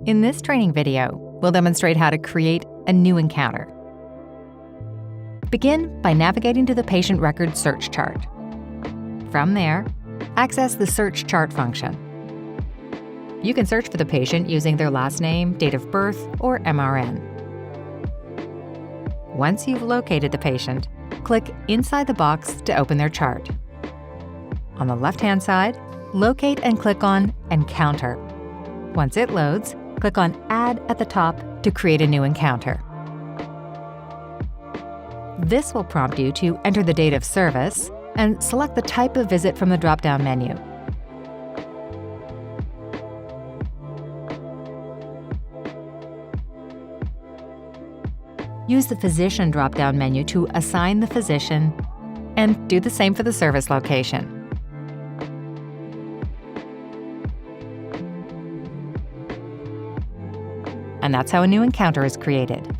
In this training video, we'll demonstrate how to create a new encounter. Begin by navigating to the patient record search chart. From there, access the Search Chart function. You can search for the patient using their last name, date of birth, or MRN. Once you've located the patient, click inside the box to open their chart. On the left-hand side, locate and click on Encounter. Once it loads, click on Add at the top to create a new encounter. This will prompt you to enter the date of service and select the type of visit from the drop-down menu. Use the Physician drop-down menu to assign the physician, and do the same for the service location. And that's how a new encounter is created.